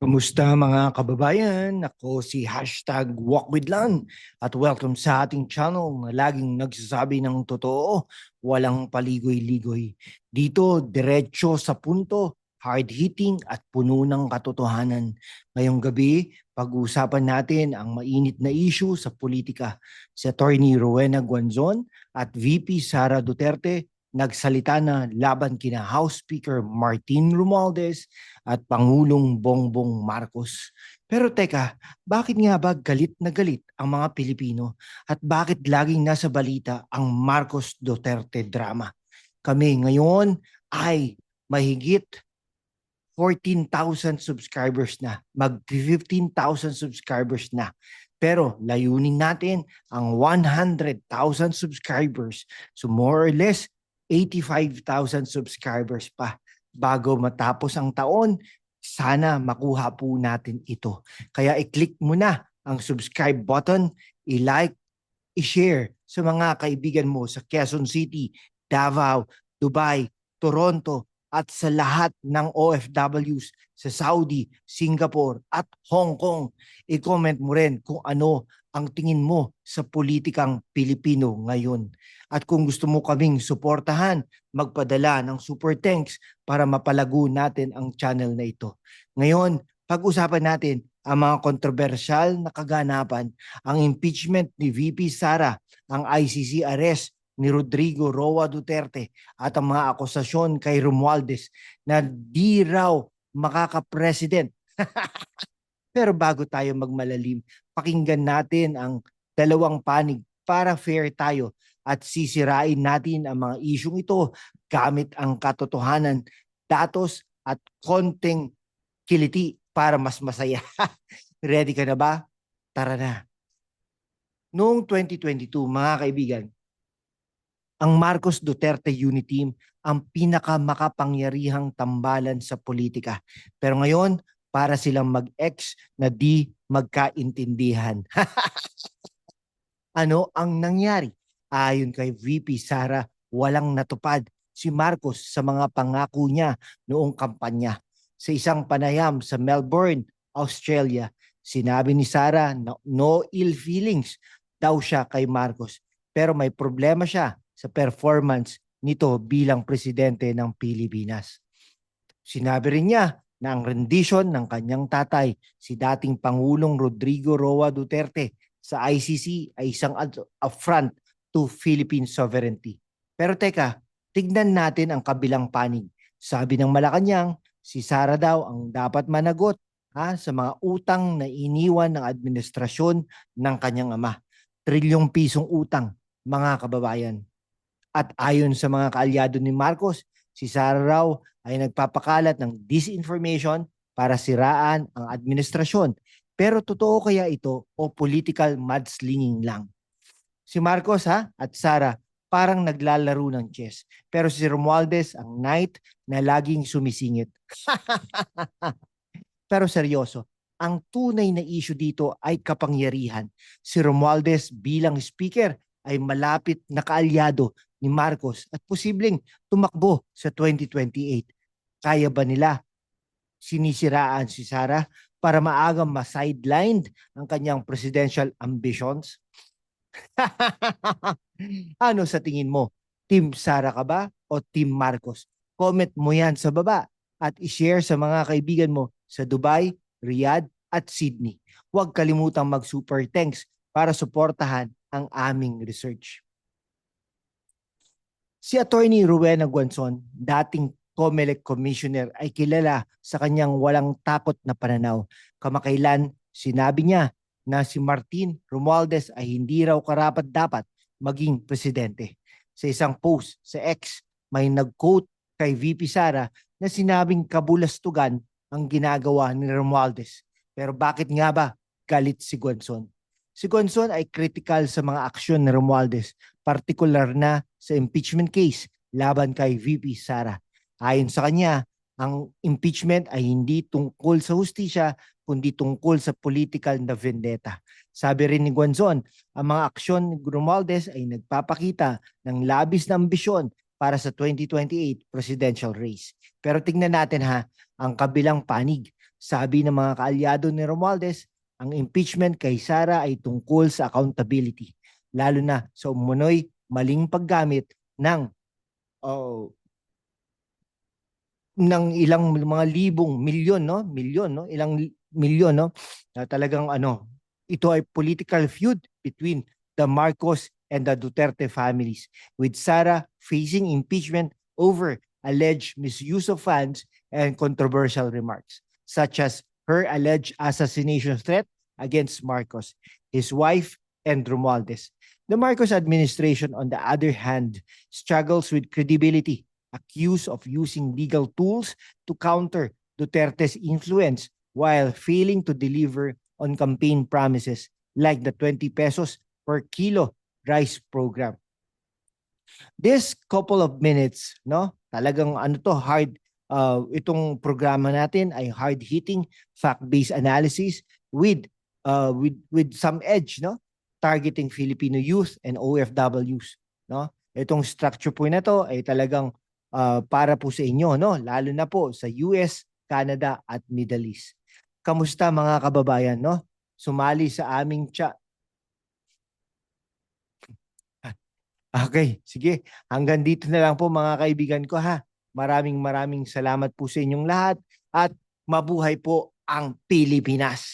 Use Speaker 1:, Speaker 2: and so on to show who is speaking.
Speaker 1: Kumusta mga kababayan? Ako si #WalkWithLan at welcome sa ating channel na laging nagsasabi ng totoo, walang paligoy-ligoy. Dito, diretso sa punto, hard-hitting at puno ng katotohanan. Ngayong gabi, pag-uusapan natin ang mainit na issue sa politika. Si Attorney Rowena Guanzon at VP Sara Duterte nagsalita na laban kina House Speaker Martin Romualdez at Pangulong Bongbong Marcos. Pero teka, bakit nga ba galit na galit ang mga Pilipino at bakit laging nasa balita ang Marcos Duterte drama? Kami ngayon ay mahigit 14,000 subscribers na, mag 15,000 subscribers na. Pero layunin natin ang 100,000 subscribers. So more or less, 85,000 subscribers pa bago matapos ang taon. Sana makuha po natin ito. Kaya i-click mo na ang subscribe button, i-like, i-share sa mga kaibigan mo sa Quezon City, Davao, Dubai, Toronto, at sa lahat ng OFWs sa Saudi, Singapore at Hong Kong. I-comment mo rin kung ano ang tingin mo sa politikang Pilipino ngayon. At kung gusto mo kaming suportahan, magpadala ng super thanks para mapalago natin ang channel na ito. Ngayon, pag-usapan natin ang mga kontrobersyal na kaganapan, ang impeachment ni VP Sara, ang ICC arrest ni Rodrigo Roa Duterte at ang mga akusasyon kay Romualdez na di raw makaka-president. Pero bago tayo magmalalim, pakinggan natin ang dalawang panig para fair tayo at sisirain natin ang mga isyong ito gamit ang katotohanan, datos at konting kiliti para mas masaya. Ready ka na ba? Tara na. Noong 2022, mga kaibigan, ang Marcos Duterte Unity Team ang pinakamakapangyarihang tambalan sa politika. Pero ngayon, para silang mag-ex na di magkaintindihan. Ano ang nangyari? Ayon kay VP Sara, walang natupad si Marcos sa mga pangako niya noong kampanya. Sa isang panayam sa Melbourne, Australia, sinabi ni Sara na no ill feelings daw siya kay Marcos. Pero may problema siya sa performance nito bilang presidente ng Pilipinas. Sinabi rin niya na ang rendition ng kanyang tatay, si dating Pangulong Rodrigo Roa Duterte sa ICC ay isang affront to Philippine sovereignty. Pero teka, tignan natin ang kabilang panig. Sabi ng Malacanang, si Sara daw ang dapat managot sa mga utang na iniwan ng administrasyon ng kanyang ama. Trilyong pisong utang, mga kababayan. At ayon sa mga kaalyado ni Marcos, si Sara raw ay nagpapakalat ng disinformation para siraan ang administrasyon. Pero totoo kaya ito o political mudslinging lang? Si Marcos at Sara parang naglalaro ng chess. Pero si Romualdez ang knight na laging sumisingit. Pero seryoso, ang tunay na issue dito ay kapangyarihan. Si Romualdez bilang speaker ay malapit na kaalyado ni Marcos at posibleng tumakbo sa 2028. Kaya ba nila sinisiraan si Sara para maagang ma-sidelined ang kanyang presidential ambitions? Ano sa tingin mo? Team Sara ka ba o Team Marcos? Comment mo yan sa baba at i-share sa mga kaibigan mo sa Dubai, Riyadh at Sydney. Huwag kalimutang mag-super thanks para suportahan ang aming research. Si Attorney Rowena Guanzon, dating COMELEC Commissioner, ay kilala sa kanyang walang takot na pananaw. Kamakailan, sinabi niya na si Martin Romualdez ay hindi raw karapat-dapat maging presidente. Sa isang post sa X, may nag-quote kay VP Sara na sinabing kabulastugan ang ginagawa ni Romualdez. Pero bakit nga ba galit si Guanzon? Si Guanzon ay critical sa mga aksyon ni Romualdez, partikular na sa impeachment case laban kay VP Sara. Ayon sa kanya, ang impeachment ay hindi tungkol sa hustisya kundi tungkol sa political na vendetta. Sabi rin ni Guanzon, ang mga aksyon ni Romualdez ay nagpapakita ng labis na ambisyon para sa 2028 presidential race. Pero tingnan natin ang kabilang panig. Sabi ng mga kaalyado ni Romualdez, ang impeachment kay Sara ay tungkol sa accountability, lalo na sa umunoy maling paggamit oh, ng ilang mga milyon, no? Milyon, no? Milyon, no? Na talagang ito ay political feud between the Marcos and the Duterte families, with Sara facing impeachment over alleged misuse of funds and controversial remarks, such as her alleged assassination threat against Marcos, his wife, and Romualdez. The Marcos administration, on the other hand, struggles with credibility, accused of using legal tools to counter Duterte's influence while failing to deliver on campaign promises like the 20 pesos per kilo rice program. This couple of minutes, no? Talagang hard itong programa natin ay hard-hitting fact-based analysis with with some edge, no? Targeting Filipino youth and OFWs, no? Itong structure po na to ay talagang para po sa inyo, no? Lalo na po sa US, Canada at Middle East. Kamusta mga kababayan, no? Sumali sa aming chat. Okay, sige. Hanggang dito na lang po mga kaibigan ko ha. Maraming salamat po sa inyong lahat at mabuhay po ang Pilipinas.